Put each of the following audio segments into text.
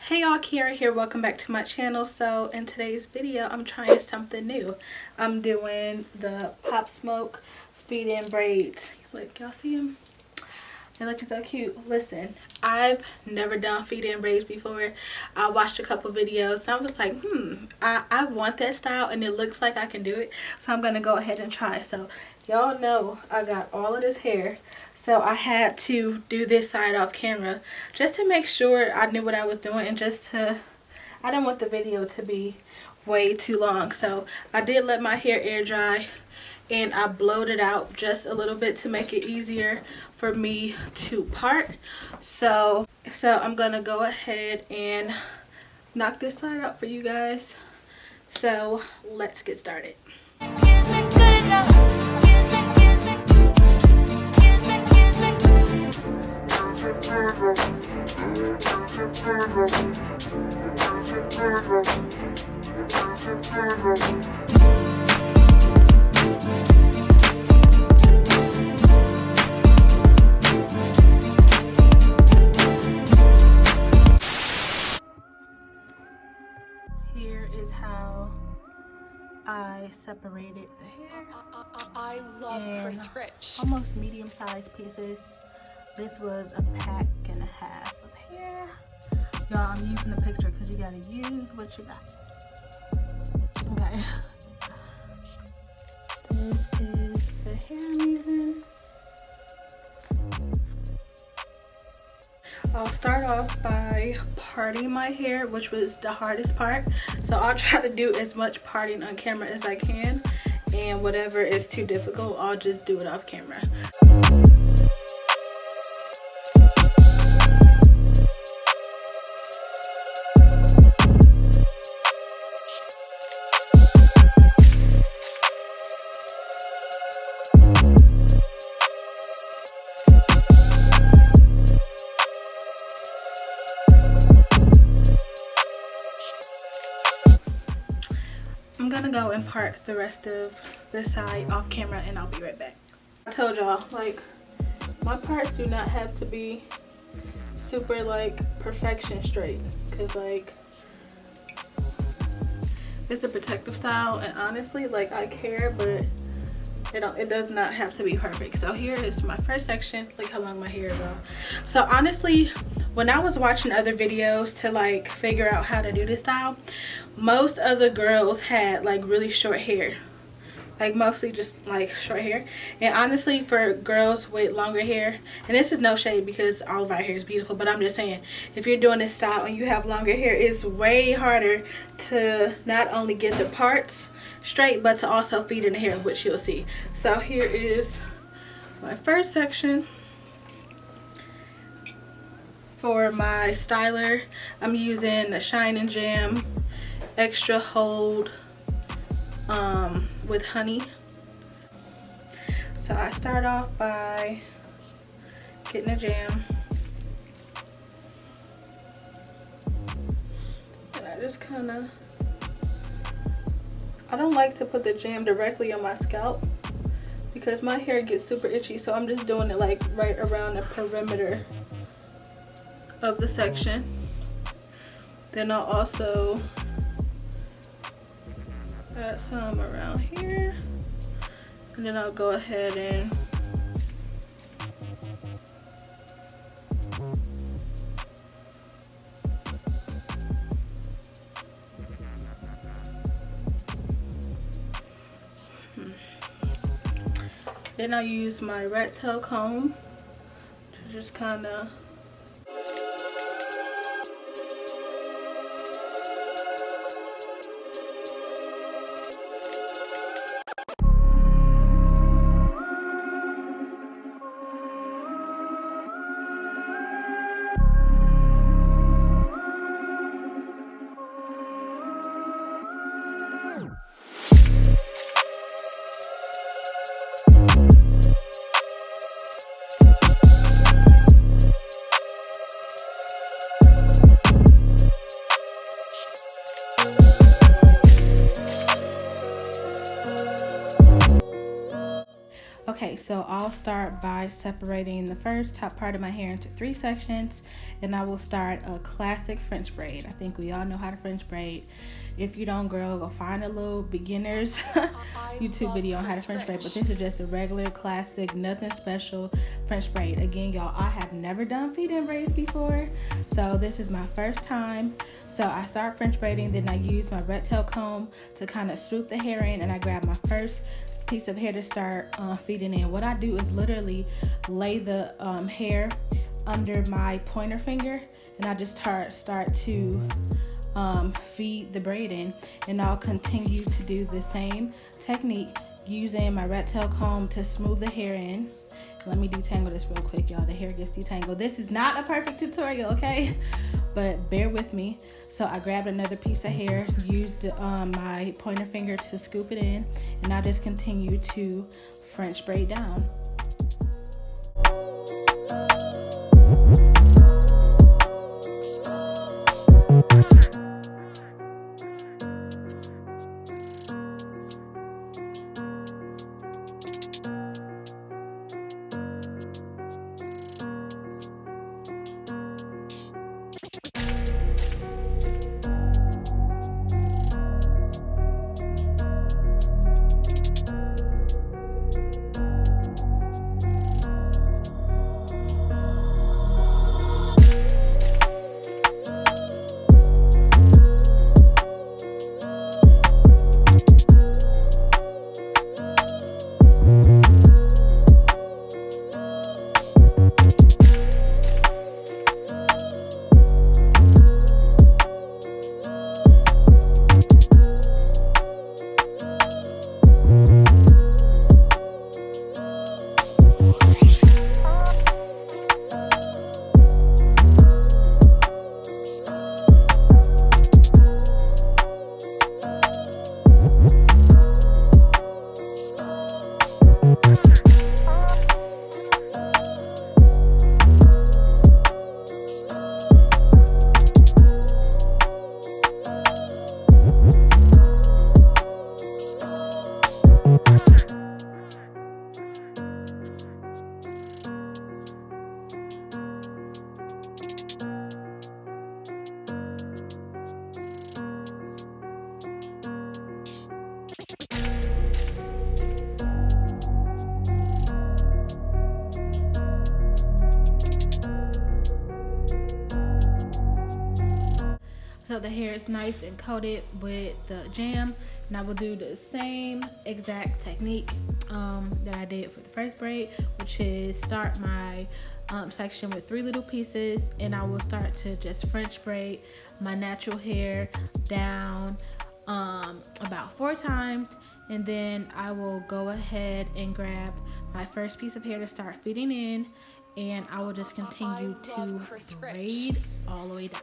Hey y'all, Kiara here. Welcome back to my channel. So in today's video, I'm trying something new. I'm doing the Pop Smoke feed in braids. Look, y'all see them? They're looking so cute. Listen, I've never done feed in braids before. I watched a couple videos and I was like, I want that style and it looks like I can do it. So I'm gonna go ahead and try. So y'all know I got all of this hair. So I had to do this side off camera just to make sure I knew what I was doing, and I didn't want the video to be way too long. So I did let my hair air dry and I blowed it out just a little bit to make it easier for me to part. So I'm gonna go ahead and knock this side out for you guys. So let's get started. Here is how I separated the hair. I love Chris Rich. Almost medium-sized pieces. This was a pack and a half of hair. Y'all, I'm using the picture because you gotta use what you got. Okay. This is the hair I'm using. I'll start off by parting my hair, which was the hardest part. So I'll try to do as much parting on camera as I can. And whatever is too difficult, I'll just do it off camera. I'm gonna go and part the rest of this side off camera and I'll be right back. I told y'all, like, my parts do not have to be super like perfection straight, because like it's a protective style and honestly, like, I care, but it does not have to be perfect. So here is my first section. Look how long my hair is on. So honestly, when I was watching other videos to like figure out how to do this style, most of the girls had like really short hair, like mostly just like short hair. And honestly, for girls with longer hair, and this is no shade because all of our hair is beautiful, but I'm just saying, if you're doing this style and you have longer hair, it's way harder to not only get the parts straight but to also feed in the hair, which you'll see. So here is my first section. For my styler, I'm using a Shine and Jam Extra Hold with honey. So I start off by getting a jam, and I just kind of, I don't like to put the jam directly on my scalp because my hair gets super itchy, so I'm just doing it like right around the perimeter of the section. Then I'll also add some around here, and then I'll go ahead and then I'll use my rat tail comb to just kind of so I'll start by separating the first top part of my hair into 3 sections, and I will start a classic French braid. I think we all know how to French braid. If you don't, girl, go find a little beginner's YouTube video on how to French braid, but this is just a regular classic, nothing special French braid. Again, y'all, I have never done feed-in braids before, so this is my first time. So I start French braiding, then I use my red tail comb to kind of swoop the hair in, and I grab my first piece of hair to start feeding in. What I do is literally lay the hair under my pointer finger, and I just start to feed the braid in, and I'll continue to do the same technique using my red tail comb to smooth the hair in. Let me detangle this real quick, y'all. The hair gets detangled. This is not a perfect tutorial, okay? But bear with me. So I grabbed another piece of hair, used my pointer finger to scoop it in, and I just continue to French braid down. So the hair is nice and coated with the jam, and I will do the same exact technique that I did for the first braid, which is start my section with 3 little pieces, and I will start to just French braid my natural hair down about 4 times, and then I will go ahead and grab my first piece of hair to start feeding in, and I will just continue to braid all the way down.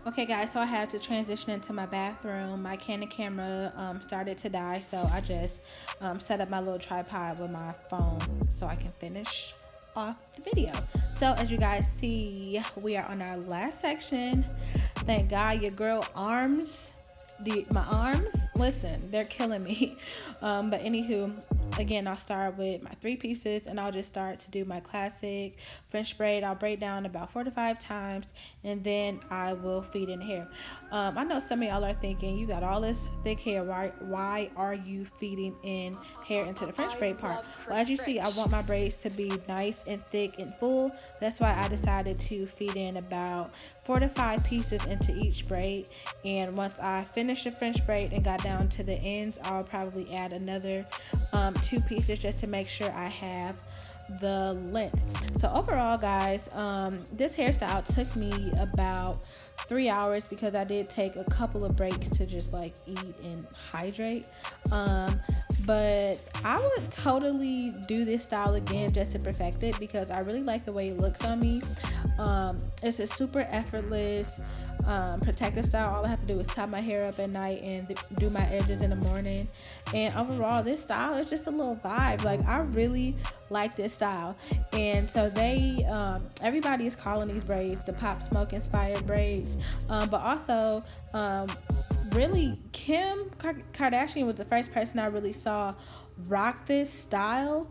Okay guys, so I had to transition into my bathroom. My Canon camera started to die, so I just set up my little tripod with my phone so I can finish off the video. So as you guys see, we are on our last section. Thank God your girl arms, my arms, listen, they're killing me. But anywho, again, I'll start with my 3 pieces and I'll just start to do my classic French braid. I'll braid down about 4 to 5 times and then I will feed in hair. I know some of y'all are thinking, you got all this thick hair, why are you feeding in hair into the French braid part? Well, as you see, I want my braids to be nice and thick and full. That's why I decided to feed in about 4 to 5 pieces into each braid. And once I finish the French braid and got down to the ends, I'll probably add another 2 pieces just to make sure I have the length. So overall guys, this hairstyle took me about 3 hours because I did take a couple of breaks to just like eat and hydrate. But I would totally do this style again just to perfect it because I really like the way it looks on me. It's a super effortless protective style. All I have to do is tie my hair up at night and do my edges in the morning. And overall, this style is just a little vibe. Like, I really like this style. And so they everybody is calling these braids the Pop Smoke inspired braids, but also really Kim Kardashian was the first person I really saw rock this style.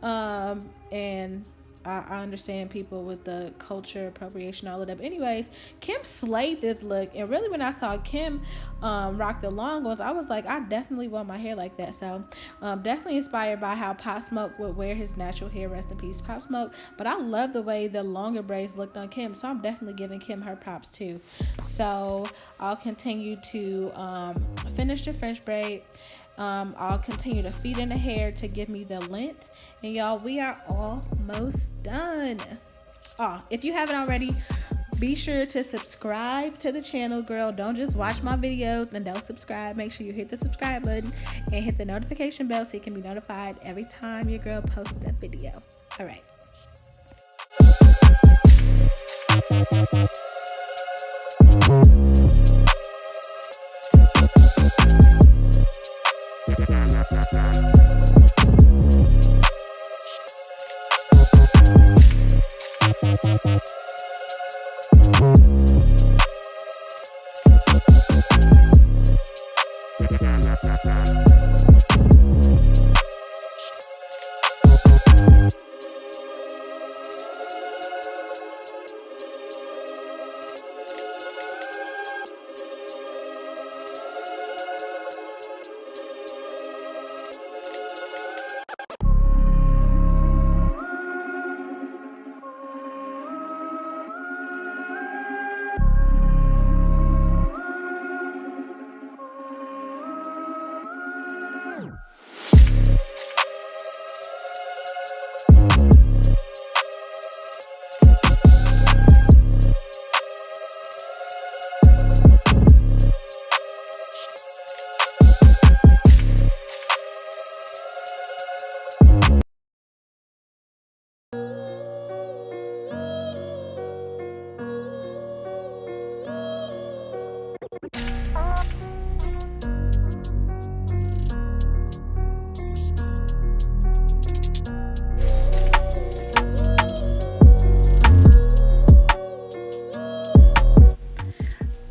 And I understand people with the culture appropriation, all of that. But anyways, Kim slayed this look. And really when I saw Kim rock the long ones, I was like, I definitely want my hair like that. So definitely inspired by how Pop Smoke would wear his natural hair. Rest in peace, Pop Smoke. But I love the way the longer braids looked on Kim. So I'm definitely giving Kim her props too. So I'll continue to finish the French braid. I'll continue to feed in the hair to give me the length. And y'all, we are almost done. If you haven't already, be sure to subscribe to the channel, girl. Don't just watch my videos and don't subscribe. Make sure you hit the subscribe button and hit the notification bell so you can be notified every time your girl posts a video. All right.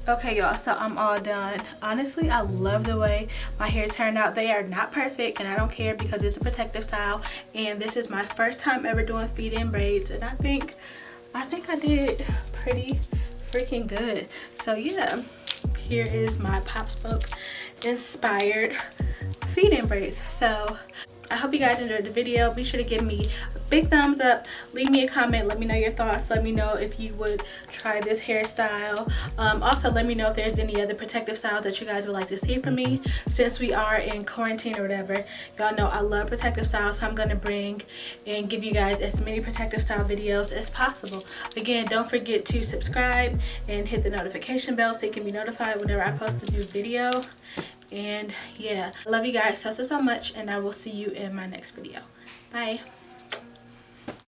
Okay y'all, so I'm all done. Honestly, I love the way my hair turned out. They are not perfect and I don't care because it's a protective style, and this is my first time ever doing feed-in braids, and I think I did pretty freaking good. So yeah, here is my Pop Smoke inspired feed-in braids. So I hope you guys enjoyed the video. Be sure to give me a big thumbs up. Leave me a comment. Let me know your thoughts. Let me know if you would try this hairstyle. Also, let me know if there's any other protective styles that you guys would like to see from me. Since we are in quarantine or whatever, y'all know I love protective styles, so I'm going to bring and give you guys as many protective style videos as possible. Again, don't forget to subscribe and hit the notification bell so you can be notified whenever I post a new video. And yeah, I love you guys so much, and I will see you in my next video. Bye.